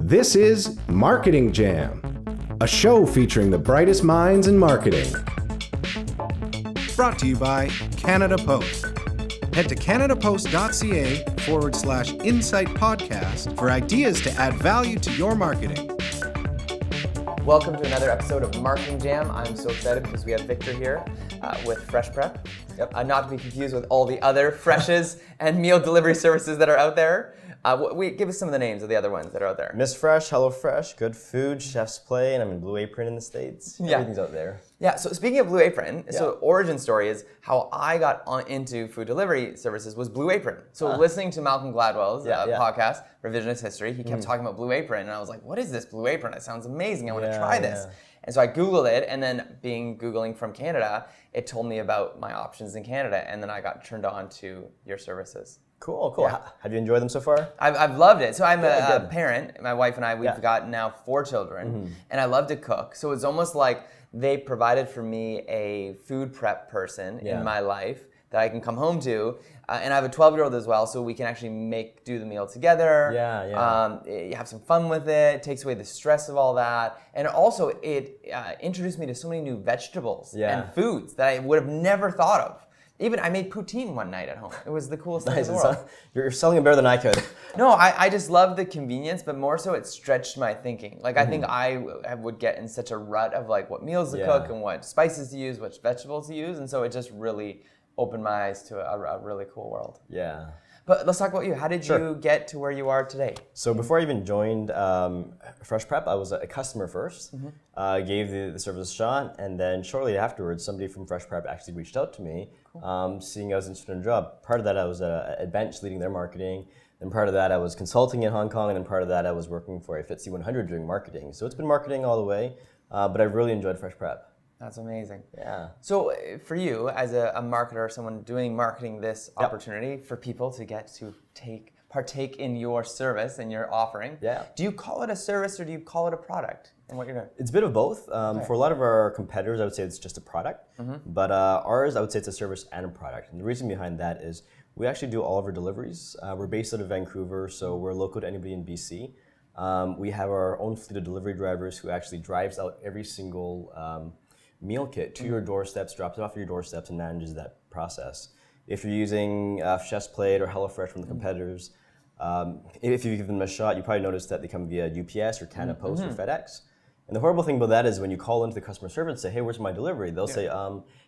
This is Marketing Jam, a show featuring the brightest minds in marketing. Brought to you by Canada Post. Head to canadapost.ca/insight podcast for ideas to add value to your marketing. Welcome to another episode of Marketing Jam. I'm so excited because we have Victor here with Fresh Prep. Yep. Not to be confused with all the other Freshes and meal delivery services that are out there. Give us some of the names of the other ones that are out there. Miss Fresh, Hello Fresh, Good Food, Chef's Play, and I'm in Blue Apron in the States. Yeah. Everything's out there. Yeah, so speaking of Blue Apron, so origin story is how I got into food delivery services was Blue Apron. So listening to Malcolm Gladwell's podcast, Revisionist History, he kept talking about Blue Apron, and I was like, what is this Blue Apron? It sounds amazing, I want to try this. And so I Googled it, and then Googling from Canada, it told me about my options in Canada, and then I got turned on to your services. Cool. Yeah. Have you enjoyed them so far? I've loved it. So I'm a parent. My wife and I, we've got now 4 children, and I love to cook. So it's almost like they provided for me a food prep person in my life that I can come home to. And I have a 12-year-old as well, so we can actually do the meal together. You have some fun with it. It takes away the stress of all that. And also, it introduced me to so many new vegetables and foods that I would have never thought of. Even I made poutine one night at home. It was the coolest thing in the world. You're selling it better than I could. No, I just love the convenience, but more so it stretched my thinking. Like I think I would get in such a rut of like what meals to cook and what spices to use, which vegetables to use, and so it just really opened my eyes to a really cool world. Yeah. But let's talk about you. How did you get to where you are today? So before I even joined Fresh Prep, I was a customer first. Gave the service a shot, and then shortly afterwards, somebody from Fresh Prep actually reached out to me, seeing I was interested in a job. Part of that, I was at Bench leading their marketing. Then part of that, I was consulting in Hong Kong, and then part of that, I was working for a FTSE 100 doing marketing. So it's been marketing all the way, but I've really enjoyed Fresh Prep. That's amazing. Yeah. So for you, as a marketer, someone doing marketing, this opportunity for people to get to partake in your service and your offering, do you call it a service or do you call it a product in what you're doing? It's a bit of both. For a lot of our competitors, I would say it's just a product. But ours, I would say it's a service and a product. And the reason behind that is we actually do all of our deliveries. We're based out of Vancouver, so we're local to anybody in BC. We have our own fleet of delivery drivers who actually drives out every single meal kit to your doorsteps, drops it off at your doorsteps, and manages that process. If you're using Chef's Plate or HelloFresh from the competitors, if you give them a shot, you probably notice that they come via UPS or Canada Post or FedEx. And the horrible thing about that is when you call into the customer service and say, hey, where's my delivery? They'll say,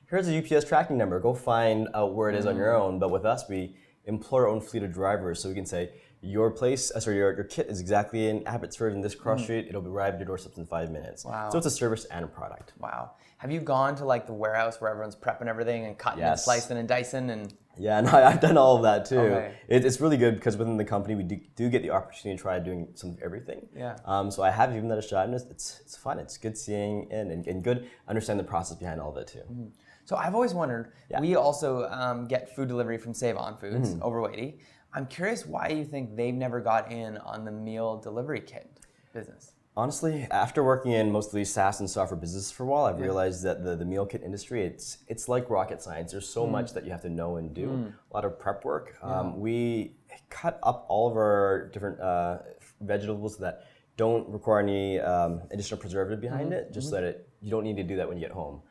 here's a UPS tracking number. Go find out where it is on your own. But with us, we employ our own fleet of drivers, so we can say, your kit is exactly in Abbotsford in this cross street. It'll arrive at your doorsteps in 5 minutes. Wow. So it's a service and a product. Wow. Have you gone to like the warehouse where everyone's prepping everything and cutting and slicing and dicing and? Yeah, no, I've done all of that too. Okay. It's really good because within the company we do get the opportunity to try doing some of everything. Yeah. So I have given that a shot, and it's fun. It's good seeing and good understanding the process behind all of it too. So I've always wondered. We also get food delivery from Save On Foods, Overweighty. I'm curious why you think they've never got in on the meal delivery kit business. Honestly, after working in mostly SaaS and software businesses for a while, I've realized that the meal kit industry, it's like rocket science. There's so much that you have to know and do. A lot of prep work. We cut up all of our different vegetables that don't require any additional preservative behind it, just so that you don't need to do that when you get home.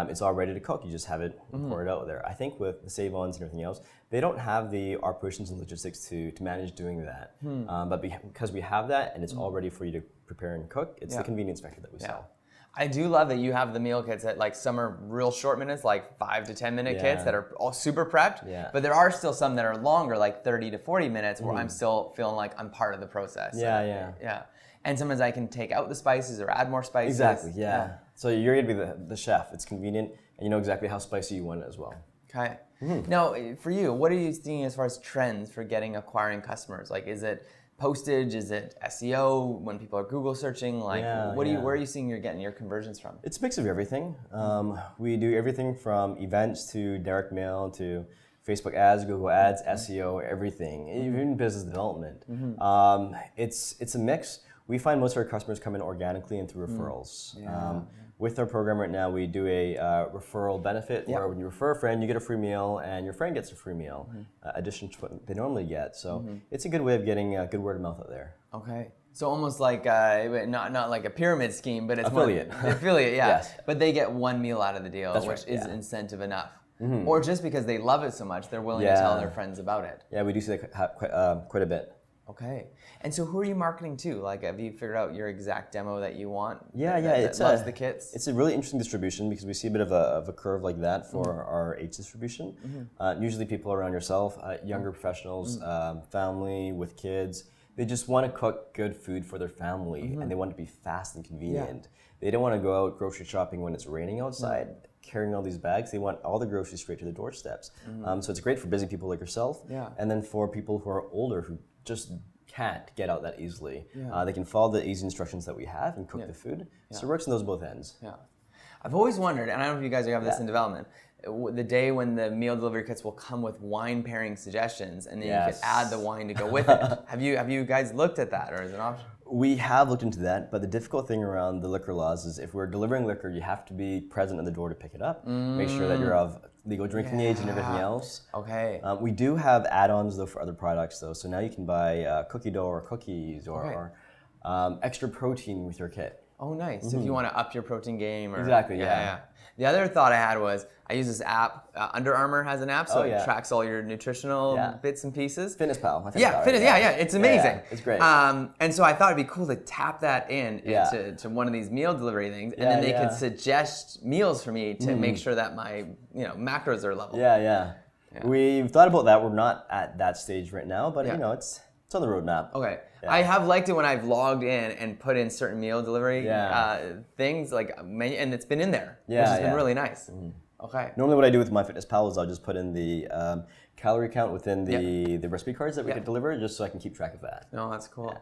It's all ready to cook. You just have it and pour it out there. I think with the Save-Ons and everything else, they don't have the operations and logistics to manage doing that. But because we have that and it's all ready for you to prepare and cook, it's the convenience factor that we sell. I do love that you have the meal kits that like some are real short minutes, like 5 to 10 minute kits that are all super prepped. But there are still some that are longer, like 30 to 40 minutes, where I'm still feeling like I'm part of the process. Yeah. And sometimes I can take out the spices or add more spices. Exactly, yeah. So you're going to be the chef. It's convenient, and you know exactly how spicy you want it as well. Okay. Now, for you, what are you seeing as far as trends for acquiring customers? Like, is it postage? Is it SEO when people are Google searching? Like, where are you seeing you're getting your conversions from? It's a mix of everything. We do everything from events to direct mail to Facebook ads, Google ads, SEO, everything, even business development. It's a mix. We find most of our customers come in organically and through referrals. with our program right now, we do a referral benefit where when you refer a friend, you get a free meal, and your friend gets a free meal, addition to what they normally get. So it's a good way of getting good word of mouth out there. Okay. So almost like not like a pyramid scheme, but it's affiliate. Affiliate, yeah. Yes. But they get one meal out of the deal, That's which right, is incentive enough. Or just because they love it so much, they're willing to tell their friends about it. Yeah, we do see that quite a bit. Okay. And so who are you marketing to? Like, have you figured out your exact demo that you want? Yeah, that loves the kits? It's a really interesting distribution because we see a bit of a curve like that for our age distribution. Usually people around yourself, younger professionals, family with kids, they just want to cook good food for their family and they want it to be fast and convenient. They don't want to go out grocery shopping when it's raining outside, carrying all these bags. They want all the groceries straight to the doorsteps. So it's great for busy people like yourself. And then for people who are older who just can't get out that easily. They can follow the easy instructions that we have and cook the food. So it works on those both ends. Yeah. I've always wondered, and I don't know if you guys have this in development, the day when the meal delivery kits will come with wine pairing suggestions, and then you can add the wine to go with it. Have you guys looked at that, or is it an option? We have looked into that, but the difficult thing around the liquor laws is if we're delivering liquor, you have to be present at the door to pick it up, make sure that you're of legal drinking age and everything else. Okay. We do have add-ons though for other products though, so now you can buy cookie dough or cookies or extra protein with your kit. Oh, nice. So if you want to up your protein game. Or, Exactly, yeah. The other thought I had was, I use this app, Under Armour has an app, so it tracks all your nutritional bits and pieces. Fitness Pal. Fitness, it's amazing. Yeah, it's great. And so I thought it'd be cool to tap that into one of these meal delivery things, and then they could suggest meals for me to make sure that my macros are level. Yeah. We've thought about that. We're not at that stage right now, but it's on the roadmap. Okay. Yeah. I have liked it when I've logged in and put in certain meal delivery things, like menu, and it's been in there, which has been really nice. Okay. Normally what I do with MyFitnessPal is I'll just put in the calorie count within the recipe cards that we could deliver just so I can keep track of that. No, that's cool.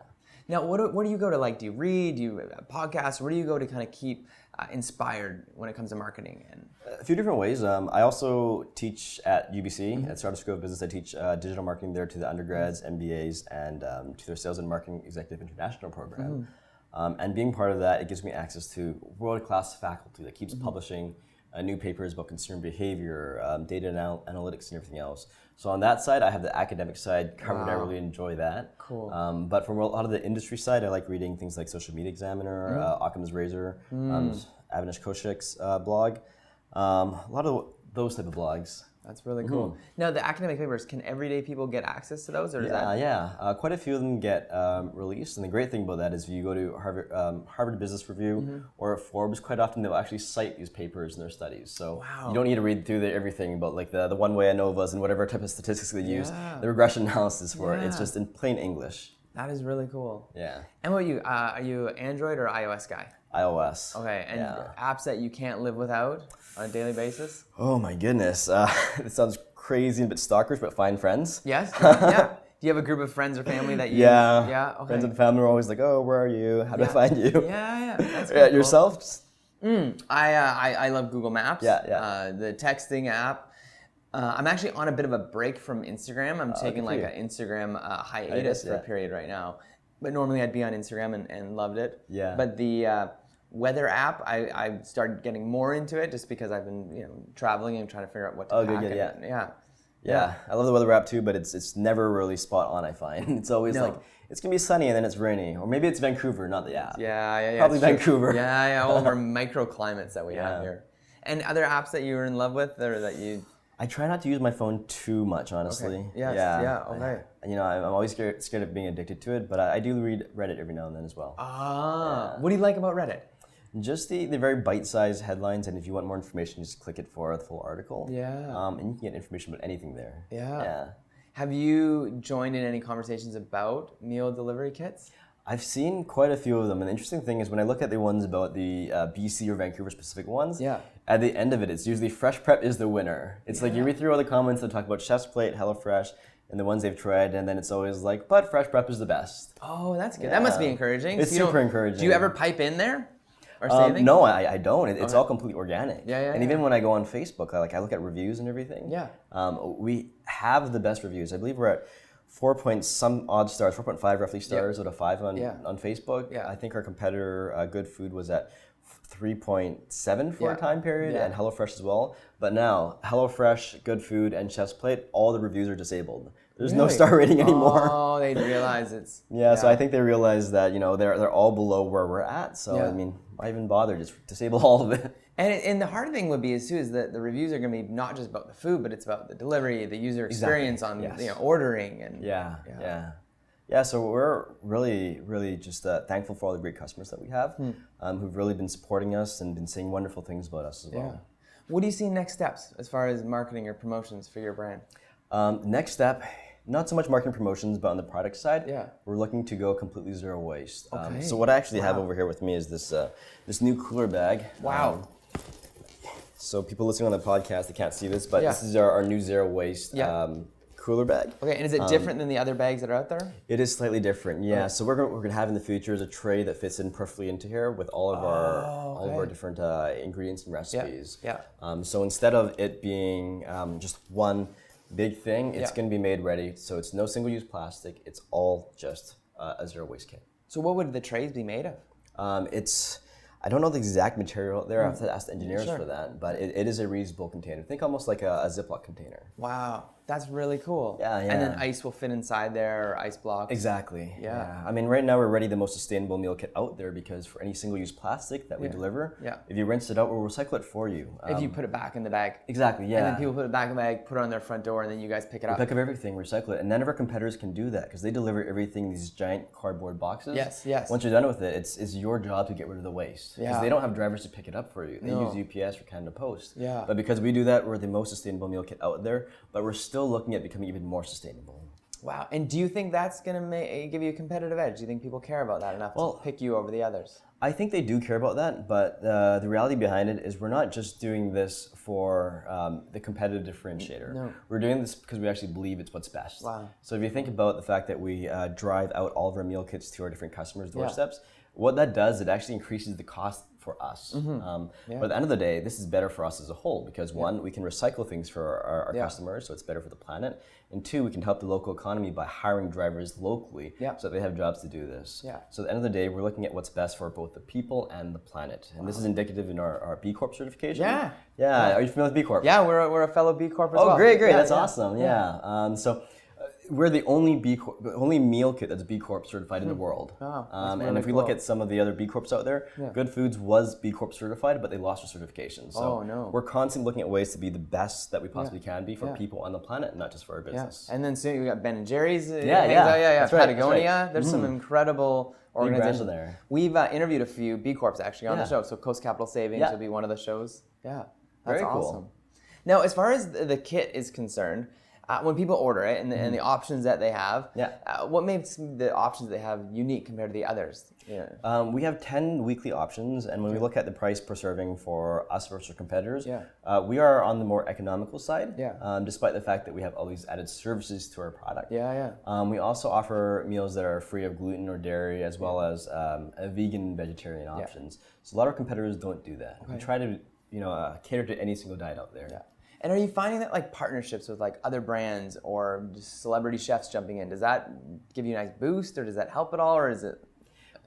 Now, where do you go to, like, do you read, do you podcasts, where do you go to kind of keep inspired when it comes to marketing? And a few different ways. I also teach at UBC, at Startup School of Business. I teach digital marketing there to the undergrads, MBAs, and to their Sales and Marketing Executive International program. And being part of that, it gives me access to world-class faculty that keeps publishing new papers about consumer behavior, data analytics, and everything else. So on that side, I have the academic side covered. I really enjoy that. Cool. But from a lot of the industry side, I like reading things like Social Media Examiner, Occam's Razor, Avinash Kaushik's blog, a lot of those type of blogs. That's really cool. Now, the academic papers, can everyday people get access to those? Or is that... Quite a few of them get released. And the great thing about that is if you go to Harvard Business Review or Forbes, quite often they'll actually cite these papers in their studies. So you don't need to read through everything about like the one-way ANOVAs and whatever type of statistics they use, the regression analysis for it. It's just in plain English. That is really cool. Yeah. And what are you Android or iOS guy? iOS. Okay, and apps that you can't live without on a daily basis? Oh my goodness. It sounds crazy and a bit stalkers, but find friends. Yes? Yeah. Do you have a group of friends or family that you... Yeah. Okay. Friends and family are always like, oh, where are you? How do I find you? Yeah. That's really cool. Yourself? I love Google Maps. Yeah. The texting app. I'm actually on a bit of a break from Instagram. I'm taking like an Instagram hiatus for a period right now. But normally I'd be on Instagram and loved it. Yeah. But the weather app, I started getting more into it just because I've been traveling and trying to figure out what to pack. Yeah, I love the weather app too, but it's never really spot on, I find. It's always like, it's going to be sunny and then it's rainy. Or maybe it's Vancouver, not the app. Yeah. Probably Vancouver. Yeah, all of our microclimates that we have here. And other apps that you were in love with or that you... I try not to use my phone too much, honestly. Okay. Okay. I'm always scared of being addicted to it, but I do read Reddit every now and then as well. What do you like about Reddit? Just the very bite-sized headlines, and if you want more information, just click it for the full article. Yeah. And you can get information about anything there. Yeah. Have you joined in any conversations about meal delivery kits? I've seen quite a few of them, and the interesting thing is when I look at the ones about the BC or Vancouver specific ones, at the end of it, it's usually Fresh Prep is the winner. It's like you read through all the comments that talk about Chef's Plate, HelloFresh, and the ones they've tried, and then it's always like, but Fresh Prep is the best. Oh, that's good. That must be encouraging. It's super encouraging. Do you ever pipe in there? Or say anything? No, I don't. It's all completely organic. And even when I go on Facebook, I look at reviews and everything. We have the best reviews. I believe we're at 4.some-odd stars, 4.5 roughly stars out of 5 on Facebook. I think our competitor, Good Food, was at 3.7 for a time period, and HelloFresh as well. But now, HelloFresh, Good Food, and Chef's Plate, all the reviews are disabled. There's no star rating anymore. Oh, they realize it's... So I think they realize that, they're all below where we're at. So, I mean, why even bother? Just disable all of it. And the hard thing would be is that the reviews are going to be not just about the food, but it's about the delivery, the user experience on ordering. And So we're really, really just thankful for all the great customers that we have who've really been supporting us and been saying wonderful things about us as well. Yeah. What do you see next steps as far as marketing or promotions for your brand? Next step, not so much marketing promotions, but on the product side, we're looking to go completely zero waste. So what I actually have over here with me is this new cooler bag. Wow. So people listening on the podcast, they can't see this, but this is our new zero waste cooler bag. Okay, and is it different than the other bags that are out there? It is slightly different, So we're gonna have in the future is a tray that fits in perfectly into here with all of our different ingredients and recipes. So instead of it being just one big thing, it's going to be made ready. So it's no single-use plastic. It's all just a zero waste kit. So what would the trays be made of? I don't know the exact material there. I have to ask the engineers for that. But it is a reusable container. Think almost like a Ziploc container. Wow, that's really cool. Yeah. And then ice will fit inside there, or ice blocks. Exactly. Yeah. I mean, right now we're ready the most sustainable meal kit out there because for any single-use plastic that we deliver, if you rinse it out, we'll recycle it for you. If you put it back in the bag. Exactly. Yeah. And then people put it back in the bag, put it on their front door, and then you guys pick it up. We pick up everything, recycle it, and none of our competitors can do that because they deliver everything in these giant cardboard boxes. Yes. Once you're done with it, it's your job to get rid of the waste because they don't have drivers to pick it up for you. They use UPS or Canada Post. Yeah. But because we do that, we're the most sustainable meal kit out there. But we're still looking at becoming even more sustainable. Wow. And do you think that's going to give you a competitive edge? Do you think people care about that enough to pick you over the others? I think they do care about that, but the reality behind it is we're not just doing this for the competitive differentiator. No. We're doing this because we actually believe it's what's best. Wow. So if you think about the fact that we drive out all of our meal kits to our different customers' doorsteps, what that does, it actually increases the cost for us. But at the end of the day, this is better for us as a whole because one, we can recycle things for our customers, so it's better for the planet. And two, we can help the local economy by hiring drivers locally so that they have jobs to do this. So at the end of the day, we're looking at what's best for both the people and the planet. And this is indicative in our B Corp certification. Yeah. Are you familiar with B Corp? Yeah, we're a fellow B Corp as well. Oh, great. That's awesome. So we're the only meal kit that's B Corp certified in the world. And if we look at some of the other B Corps out there, Good Foods was B Corp certified, but they lost their certification. So we're constantly looking at ways to be the best that we possibly can be for people on the planet, not just for our business. And then soon we got Ben and Jerry's. That's right, Patagonia. There's some incredible organizations there. We've interviewed a few B Corps actually on the show. So Coast Capital Savings will be one of the shows. Yeah, that's Very awesome. cool. Now, as far as the kit is concerned, when people order it and the options that they have, what makes the options they have unique compared to the others? We have 10 weekly options, and when we look at the price per serving for us versus our competitors, we are on the more economical side, despite the fact that we have all these added services to our product. We also offer meals that are free of gluten or dairy, as well as vegan and vegetarian options. So a lot of competitors don't do that. We try to cater to any single diet out there. And are you finding that like partnerships with like other brands or just celebrity chefs jumping in, does that give you a nice boost or does that help at all or is it?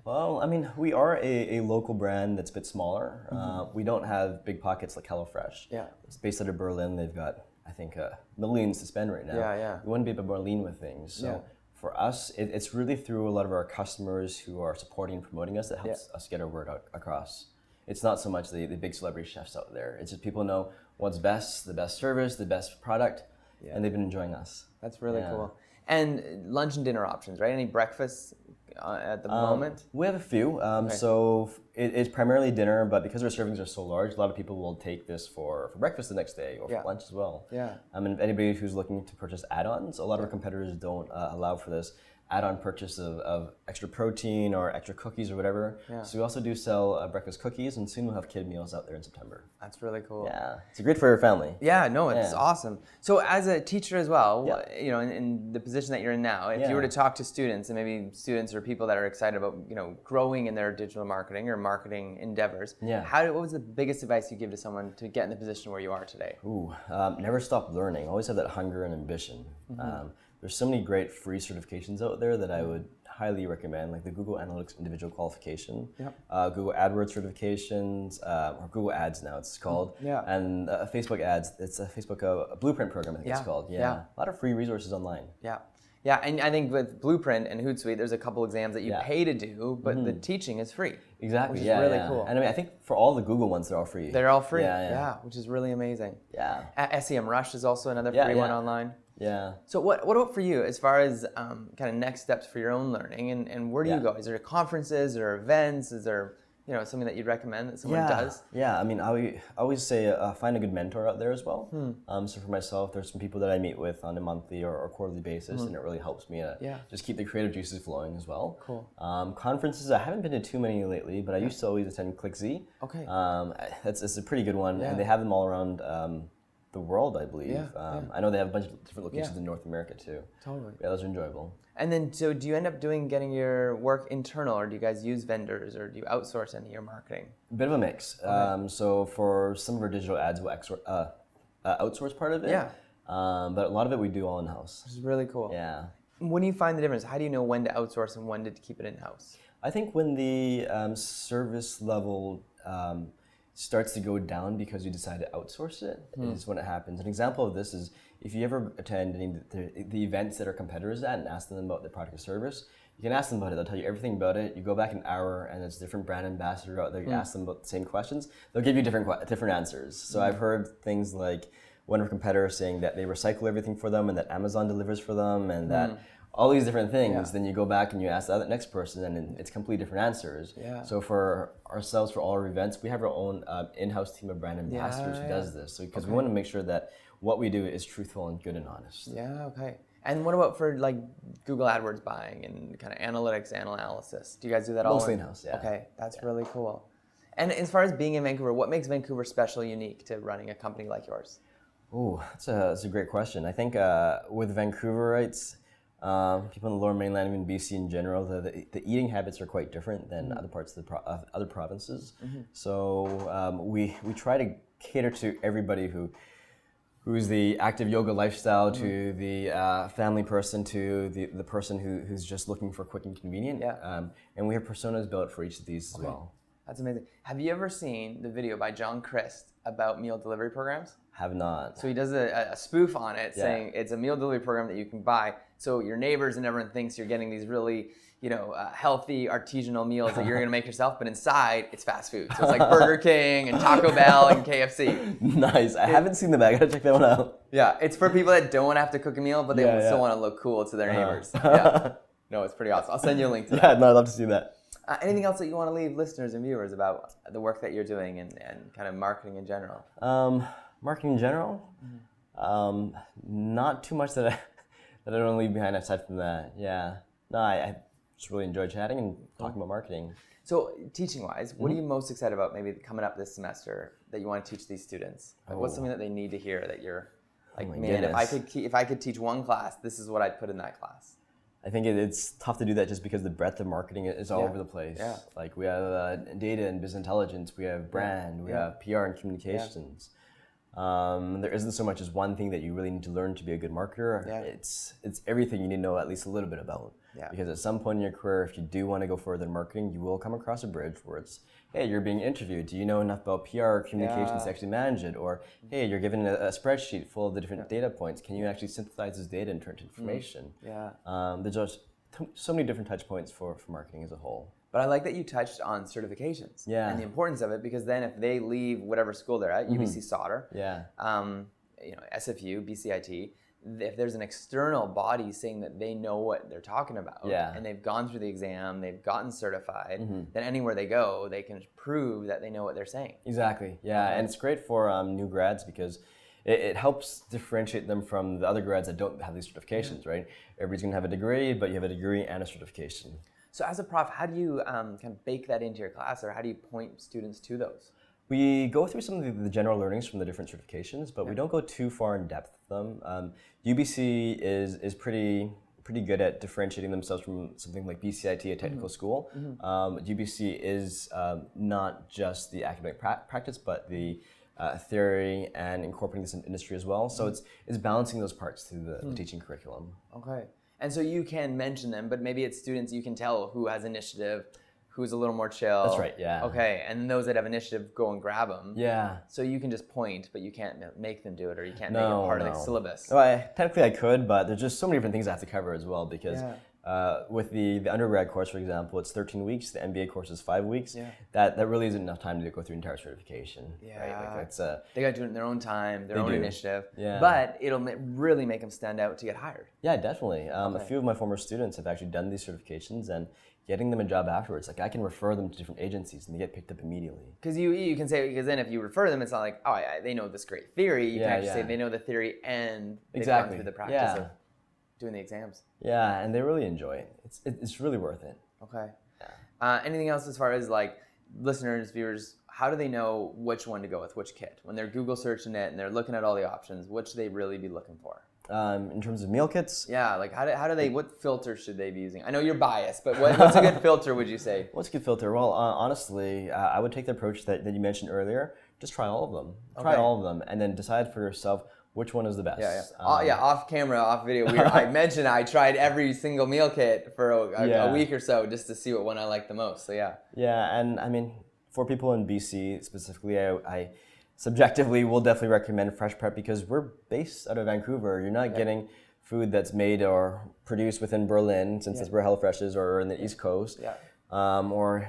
Well, I mean, we are a local brand that's a bit smaller. We don't have big pockets like HelloFresh. It's based out of Berlin. They've got, I think, millions to spend right now. We want to be a bit more lean with things. So for us, it's really through a lot of our customers who are supporting and promoting us that helps us get our word out across. It's not so much the big celebrity chefs out there. It's just people know what's best, the best service, the best product, and they've been enjoying us. That's really cool. And lunch and dinner options, right? Any breakfasts at the moment? We have a few. So it's primarily dinner, but because our servings are so large, a lot of people will take this for breakfast the next day or for lunch as well. And anybody who's looking to purchase add-ons, a lot of our competitors don't allow for this add-on purchase of extra protein or extra cookies or whatever. So we also do sell breakfast cookies, and soon we'll have kid meals out there in September. That's really cool. Yeah, it's great for your family. Yeah, no, it's awesome. So as a teacher as well, in the position that you're in now, if you were to talk to students, and maybe students or people that are excited about growing in their digital marketing or marketing endeavors, what was the biggest advice you give to someone to get in the position where you are today? Never stop learning. Always have that hunger and ambition. There's so many great free certifications out there that I would highly recommend, like the Google Analytics individual qualification, Yep. Google AdWords certifications, or Google Ads now it's called, Yeah. and Facebook Ads. It's a Facebook Blueprint program, I think it's called. Yeah, a lot of free resources online. Yeah. Yeah, and I think with Blueprint and Hootsuite, there's a couple exams that you pay to do, but the teaching is free. Exactly. Which is really cool. And I mean, I think for all the Google ones, they're all free. They're all free. Yeah, which is really amazing. Yeah. SEMrush is also another free one online. Yeah. So what about for you as far as kind of next steps for your own learning, and where do you go? Is there conferences or events? Is there something that you'd recommend that someone does? Yeah, I mean, I always say find a good mentor out there as well. So for myself, there's some people that I meet with on a monthly or quarterly basis, and it really helps me just keep the creative juices flowing as well. Cool. Conferences, I haven't been to too many lately, but I used to always attend ClickZ. Okay. It's a pretty good one, and they have them all around the world, I believe. I know they have a bunch of different locations in North America too. Totally. Yeah, those are enjoyable. And then, so do you end up getting your work internal, or do you guys use vendors, or do you outsource any of your marketing? A bit of a mix. So for some of our digital ads, we'll outsource part of it. Yeah. But a lot of it we do all in-house. Which is really cool. Yeah. When do you find the difference? How do you know when to outsource and when to keep it in-house? I think when the service level starts to go down because you decide to outsource it is when it happens. An example of this is if you ever attend any of the events that our competitors at and ask them about their product or service, you can ask them about it. They'll tell you everything about it. You go back an hour and there's a different brand ambassador out there. You ask them about the same questions. They'll give you different answers. So I've heard things like one of our competitors saying that they recycle everything for them and that Amazon delivers for them and that all these different things. Then you go back and you ask the next person and it's completely different answers. Yeah. So for ourselves, for all our events, we have our own in-house team of brand ambassadors who does this. So because we want to make sure that what we do is truthful and good and honest. Yeah, okay. And what about for like Google AdWords buying and kind of analytics and analysis? Do you guys do that all? Mostly in-house, yeah. Okay, that's really cool. And as far as being in Vancouver, what makes Vancouver special, unique to running a company like yours? Oh, that's a great question. I think with Vancouverites, people in the Lower Mainland, even BC in general, the eating habits are quite different than other parts of other provinces. So we try to cater to everybody who's the active yoga lifestyle, to the family person, to the person who's just looking for quick and convenient. Yeah. And we have personas built for each of these as well. That's amazing. Have you ever seen the video by John Christ about meal delivery programs? Have not. So he does a spoof on it saying it's a meal delivery program that you can buy. So your neighbors and everyone thinks you're getting these really, healthy artisanal meals that you're going to make yourself, but inside it's fast food. So it's like Burger King and Taco Bell and KFC. Nice. I haven't seen the bag. I gotta check that one out. Yeah, it's for people that don't want to have to cook a meal, but they still want to look cool to their neighbors. Yeah. No, it's pretty awesome. I'll send you a link to that. Yeah, no, I'd love to see that. Anything else that you want to leave listeners and viewers about the work that you're doing and kind of marketing in general? Marketing in general? Not too much that I don't want to leave behind aside from that. Yeah. No, I just really enjoy chatting and talking about marketing. So teaching-wise, what are you most excited about maybe coming up this semester that you want to teach these students? Like, what's something that they need to hear that you're like, man, if I could teach one class, this is what I'd put in that class? I think it's tough to do that just because the breadth of marketing is all over the place. Yeah. Like we have data and business intelligence, we have brand, we have PR and communications. There isn't so much as one thing that you really need to learn to be a good marketer. Yeah. It's everything you need to know at least a little bit about. Yeah. Because at some point in your career, if you do want to go further in marketing, you will come across a bridge where it's, hey, you're being interviewed. Do you know enough about PR or communications to actually manage it? Or, hey, you're given a spreadsheet full of the different data points. Can you actually synthesize this data and turn it into information? There's just so many different touch points for marketing as a whole. But I like that you touched on certifications and the importance of it, because then if they leave whatever school they're at, UBC Sauder, SFU, BCIT, if there's an external body saying that they know what they're talking about and they've gone through the exam, they've gotten certified, then anywhere they go, they can prove that they know what they're saying. Exactly, and it's great for new grads because it helps differentiate them from the other grads that don't have these certifications, right? Everybody's gonna have a degree, but you have a degree and a certification. So as a prof, how do you kind of bake that into your class, or how do you point students to those? We go through some of the general learnings from the different certifications, but we don't go too far in depth with them. UBC is pretty good at differentiating themselves from something like BCIT, a technical school. UBC is not just the academic practice, but the theory and incorporating this in industry as well. So it's balancing those parts through the teaching curriculum. Okay. And so you can mention them, but maybe it's students you can tell who has initiative, who's a little more chill. That's right, yeah. Okay, and those that have initiative go and grab them. Yeah. So you can just point, but you can't make them do it, or you can't make it part of the syllabus. Well, technically I could, but there's just so many different things I have to cover as well, because with the undergrad course, for example, it's 13 weeks. The MBA course is 5 weeks. Yeah. That really isn't enough time to go through entire certification. Yeah. Right? Like it's, they got to do it in their own time, their own initiative. Yeah. But it'll really make them stand out to get hired. Yeah, definitely. A few of my former students have actually done these certifications, and getting them a job afterwards, like I can refer them to different agencies and they get picked up immediately. Because you can say, because then if you refer them, it's not like, oh, they know this great theory. You can actually say they know the theory and they've gone through the practice of doing the exams. Yeah, and they really enjoy it. It's really worth it. Okay. Yeah. Anything else as far as like listeners, viewers, how do they know which one to go with, which kit? When they're Google searching it and they're looking at all the options, what should they really be looking for? In terms of meal kits? Yeah, like how do they, what filter should they be using? I know you're biased, but what's a good filter, would you say? What's a good filter? Well, honestly, I would take the approach that you mentioned earlier. Just try all of them. Try all of them, and then decide for yourself which one is the best. Yeah. Off camera, off video. I mentioned I tried every single meal kit for a week or so just to see what one I liked the most. So yeah. Yeah, and I mean, for people in BC specifically, I subjectively will definitely recommend Fresh Prep because we're based out of Vancouver. You're not getting food that's made or produced within Berlin, since that's where HelloFresh is, or in the East Coast, or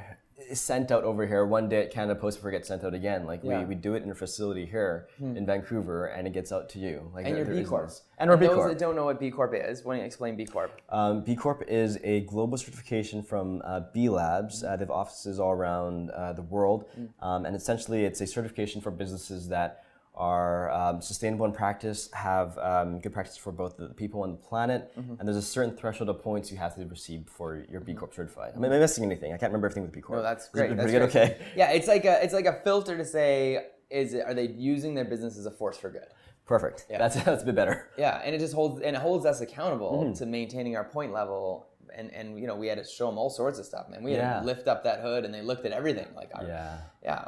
is sent out over here one day at Canada Post before it gets sent out again. Like we do it in a facility here in Vancouver, and it gets out to you. Like and you're B Corp. And we're B Corp. Those that don't know what B Corp is, why don't you explain B Corp? B Corp is a global certification from B Labs. They have offices all around the world, and essentially it's a certification for businesses that are sustainable in practice, have good practice for both the people and the planet, and there's a certain threshold of points you have to receive before you're B Corp certified. Am I missing anything? I can't remember everything with B Corp. No, that's great. That's pretty good. Okay. Yeah, it's like a filter to say, are they using their business as a force for good? Perfect. Yeah. That's a bit better. Yeah, and it holds us accountable to maintaining our point level. And you know, we had to show them all sorts of stuff, man. We had to lift up that hood, and they looked at everything, like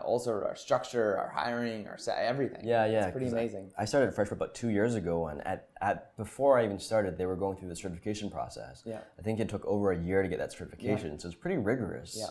also our structure, our hiring, our everything. Yeah. It's pretty amazing. I started Fresh about 2 years ago, and at before I even started, they were going through the certification process. Yeah. I think it took over a year to get that certification, so it's pretty rigorous. Yeah.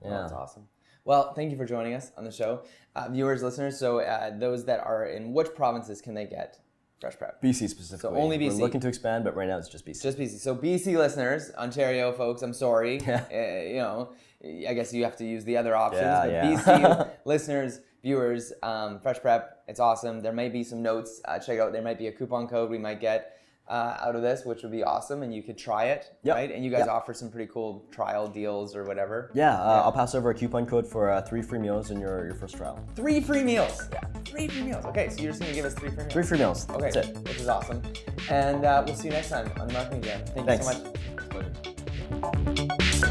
Well, that's awesome. Well, thank you for joining us on the show, viewers, listeners. So those that are in which provinces can they get Fresh Prep? BC specifically. So only BC. We're looking to expand, but right now it's just BC. Just BC. So BC listeners, Ontario folks, I'm sorry. You know, I guess you have to use the other options. BC listeners, viewers, Fresh Prep, it's awesome. There might be some notes. Check out. There might be a coupon code we might get out of this, which would be awesome, and you could try it, right? And you guys offer some pretty cool trial deals or whatever. I'll pass over a coupon code for 3 free meals in your first trial. 3 free meals. Yeah. 3 free meals. Okay, so you're just gonna give us 3 free meals. 3 free meals. Okay, that's it. Which is awesome. And we'll see you next time on the Marketing Jam. Thanks so much. Pleasure.